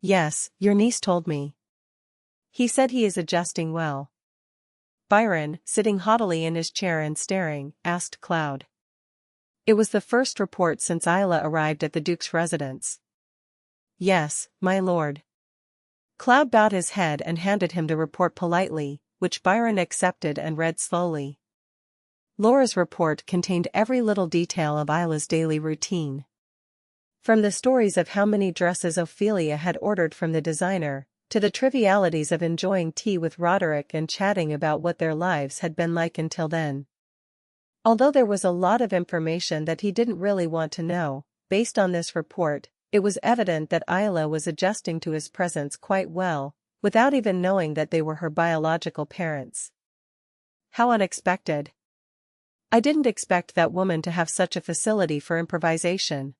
Yes, your niece told me. He said he is adjusting well. Byron, sitting haughtily in his chair and staring, asked Cloud. It was the first report since Isla arrived at the Duke's residence. Yes, my lord. Cloud bowed his head and handed him the report politely, which Byron accepted and read slowly. Laura's report contained every little detail of Isla's daily routine. From the stories of how many dresses Ophelia had ordered from the designer, to the trivialities of enjoying tea with Roderick and chatting about what their lives had been like until then. Although there was a lot of information that he didn't really want to know, based on this report, it was evident that Isla was adjusting to his presence quite well, without even knowing that they were her biological parents. How unexpected. I didn't expect that woman to have such a facility for improvisation.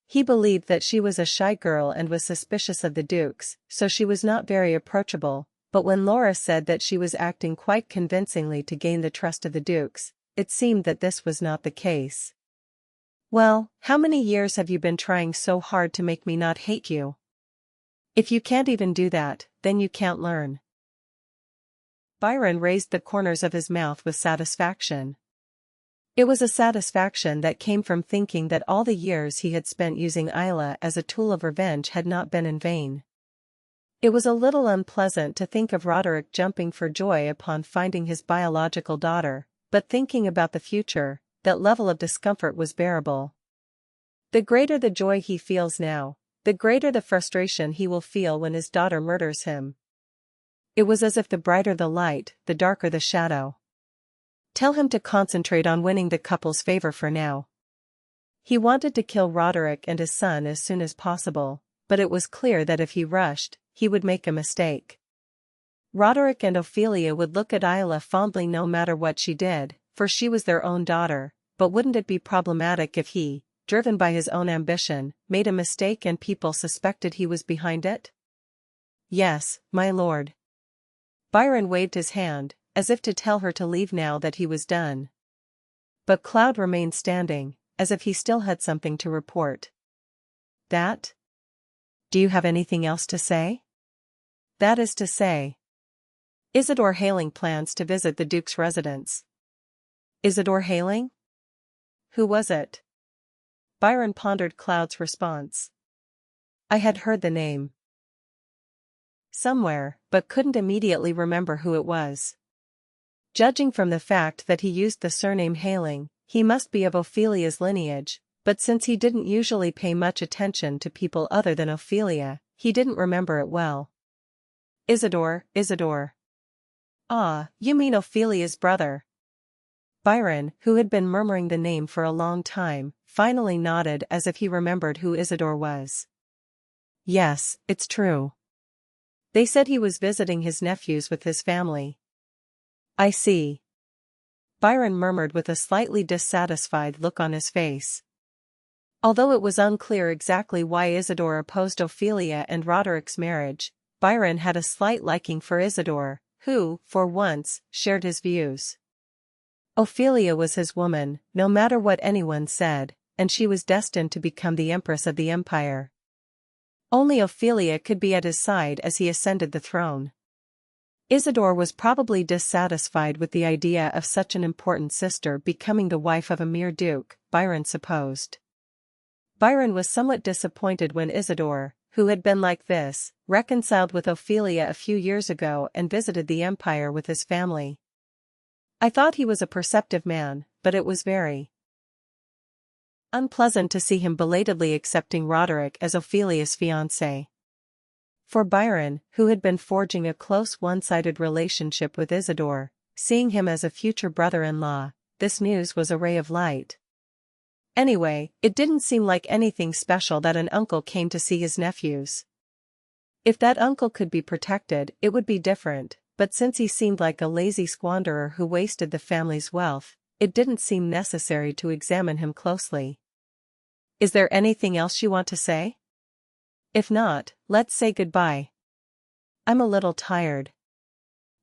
He believed that she was a shy girl and was suspicious of the Dukes, so she was not very approachable, but when Laura said that she was acting quite convincingly to gain the trust of the Dukes, it seemed that this was not the case. Well, how many years have you been trying so hard to make me not hate you? If you can't even do that, then you can't learn. Byron raised the corners of his mouth with satisfaction. It was a satisfaction that came from thinking that all the years he had spent using Isla as a tool of revenge had not been in vain. It was a little unpleasant to think of Roderick jumping for joy upon finding his biological daughter, but thinking about the future, that level of discomfort was bearable. The greater the joy he feels now, the greater the frustration he will feel when his daughter murders him. It was as if the brighter the light, the darker the shadow. Tell him to concentrate on winning the couple's favor for now. He wanted to kill Roderick and his son as soon as possible, but it was clear that if he rushed, he would make a mistake. Roderick and Ophelia would look at Isla fondly no matter what she did, for she was their own daughter, but wouldn't it be problematic if he, driven by his own ambition, made a mistake and people suspected he was behind it? Yes, my lord. Byron waved his hand, as if to tell her to leave now that he was done. But Cloud remained standing, as if he still had something to report. That? Do you have anything else to say? That is to say, Isidore Hayling plans to visit the Duke's residence. Isidore Hayling? Who was it? Byron pondered Cloud's response. I had heard the name somewhere, but couldn't immediately remember who it was. Judging from the fact that he used the surname Hayling, he must be of Ophelia's lineage, but since he didn't usually pay much attention to people other than Ophelia, he didn't remember it well. Isidore. Ah, you mean Ophelia's brother. Byron, who had been murmuring the name for a long time, finally nodded as if he remembered who Isidore was. Yes, it's true. They said he was visiting his nephews with his family. I see. Byron murmured with a slightly dissatisfied look on his face. Although it was unclear exactly why Isidore opposed Ophelia and Roderick's marriage, Byron had a slight liking for Isidore, who, for once, shared his views. Ophelia was his woman, no matter what anyone said, and she was destined to become the Empress of the Empire. Only Ophelia could be at his side as he ascended the throne. Isidore was probably dissatisfied with the idea of such an important sister becoming the wife of a mere duke, Byron supposed. Byron was somewhat disappointed when Isidore, who had been like this, reconciled with Ophelia a few years ago and visited the Empire with his family. I thought he was a perceptive man, but it was very unpleasant to see him belatedly accepting Roderick as Ophelia's fiancé. For Byron, who had been forging a close one-sided relationship with Isidore, seeing him as a future brother-in-law, this news was a ray of light. Anyway, it didn't seem like anything special that an uncle came to see his nephews. If that uncle could be protected, it would be different, but since he seemed like a lazy squanderer who wasted the family's wealth, it didn't seem necessary to examine him closely. Is there anything else you want to say? If not, let's say goodbye. I'm a little tired.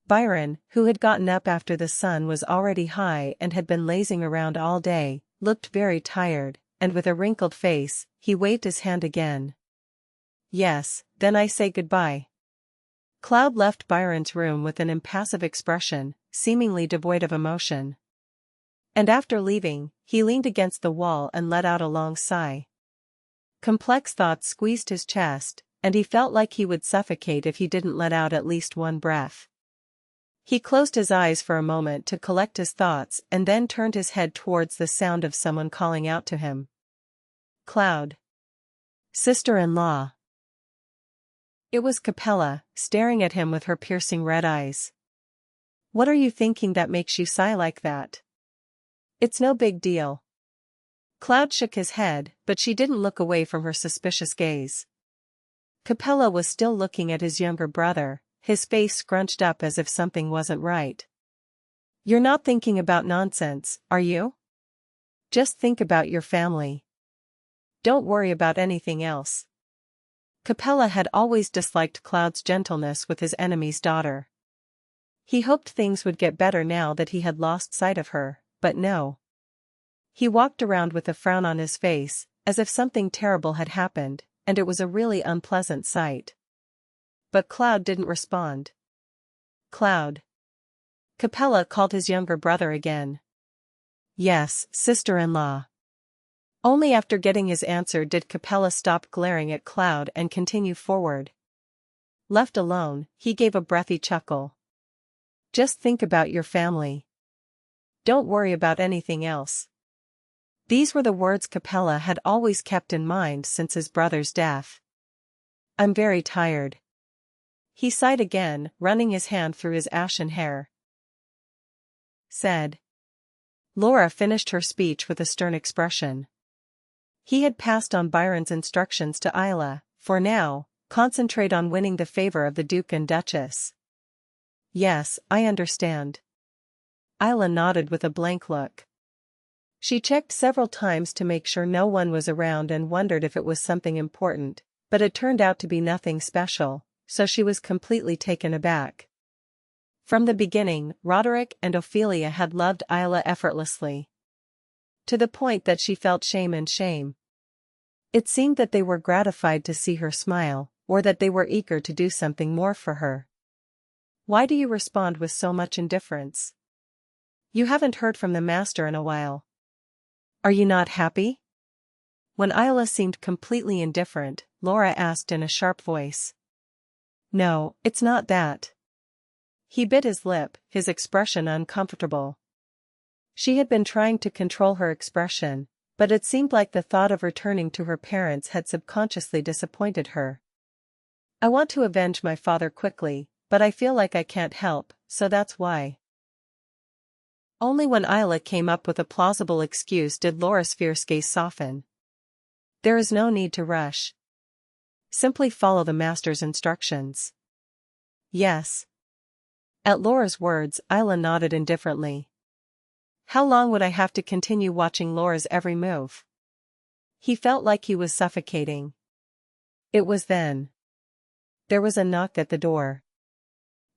Byron, who had gotten up after the sun was already high and had been lazing around all day, looked very tired, and with a wrinkled face, he waved his hand again. Yes, then I say goodbye. Cloud left Byron's room with an impassive expression, seemingly devoid of emotion. And after leaving, he leaned against the wall and let out a long sigh. Complex thoughts squeezed his chest, and he felt like he would suffocate if he didn't let out at least one breath. He closed his eyes for a moment to collect his thoughts and then turned his head towards the sound of someone calling out to him. Cloud. Sister-in-law. It was Capella, staring at him with her piercing red eyes. What are you thinking that makes you sigh like that? It's no big deal. Cloud shook his head, but she didn't look away from her suspicious gaze. Capella was still looking at his younger brother, his face scrunched up as if something wasn't right. You're not thinking about nonsense, are you? Just think about your family. Don't worry about anything else. Capella had always disliked Cloud's gentleness with his enemy's daughter. He hoped things would get better now that he had lost sight of her, but no. He walked around with a frown on his face, as if something terrible had happened, and it was a really unpleasant sight. But Cloud didn't respond. Cloud. Capella called his younger brother again. Yes, sister-in-law. Only after getting his answer did Capella stop glaring at Cloud and continue forward. Left alone, he gave a breathy chuckle. Just think about your family. Don't worry about anything else. These were the words Capella had always kept in mind since his brother's death. I'm very tired. He sighed again, running his hand through his ashen hair. Said. Laura finished her speech with a stern expression. He had passed on Byron's instructions to Isla, for now, concentrate on winning the favor of the Duke and Duchess. Yes, I understand. Isla nodded with a blank look. She checked several times to make sure no one was around and wondered if it was something important, but it turned out to be nothing special, so she was completely taken aback. From the beginning, Roderick and Ophelia had loved Isla effortlessly. To the point that she felt shame. It seemed that they were gratified to see her smile, or that they were eager to do something more for her. Why do you respond with so much indifference? You haven't heard from the master in a while. Are you not happy? When Isla seemed completely indifferent, Laura asked in a sharp voice. No, it's not that. He bit his lip, his expression uncomfortable. She had been trying to control her expression, but it seemed like the thought of returning to her parents had subconsciously disappointed her. I want to avenge my father quickly, but I feel like I can't help, so that's why. Only when Isla came up with a plausible excuse did Laura's fierce gaze soften. There is no need to rush. Simply follow the master's instructions. Yes. At Laura's words, Isla nodded indifferently. How long would I have to continue watching Laura's every move? He felt like he was suffocating. It was then. There was a knock at the door.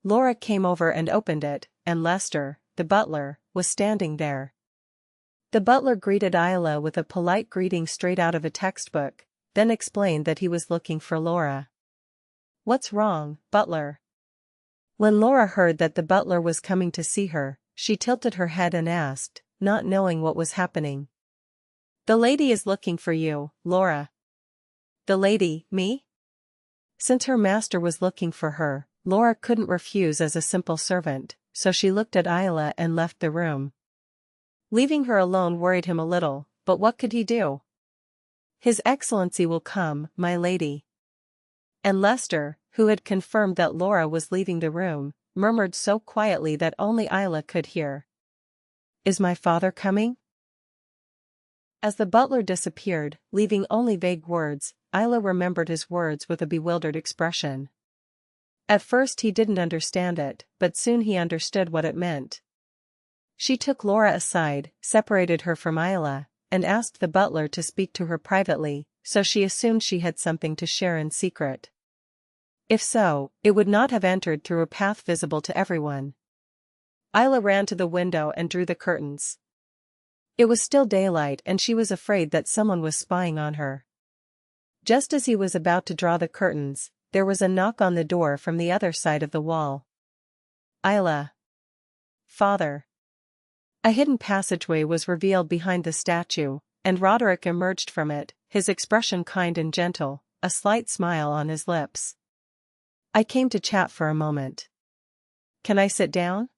Laura came over and opened it, and Lester, the butler, was standing there. The butler greeted Isla with a polite greeting straight out of a textbook, then explained that he was looking for Laura. What's wrong, butler? When Laura heard that the butler was coming to see her, she tilted her head and asked, not knowing what was happening. The lady is looking for you, Laura. The lady, me? Since her master was looking for her, Laura couldn't refuse as a simple servant, so she looked at Isla and left the room. Leaving her alone worried him a little, but what could he do? His Excellency will come, my lady. And Lester, who had confirmed that Laura was leaving the room, murmured so quietly that only Isla could hear. Is my father coming? As the butler disappeared, leaving only vague words, Isla remembered his words with a bewildered expression. At first he didn't understand it, but soon he understood what it meant. She took Laura aside, separated her from Isla, and asked the butler to speak to her privately, so she assumed she had something to share in secret. If so, it would not have entered through a path visible to everyone. Isla ran to the window and drew the curtains. It was still daylight and she was afraid that someone was spying on her. Just as he was about to draw the curtains, there was a knock on the door from the other side of the wall. Isla. Father. A hidden passageway was revealed behind the statue, and Roderick emerged from it, his expression kind and gentle, a slight smile on his lips. I came to chat for a moment. Can I sit down?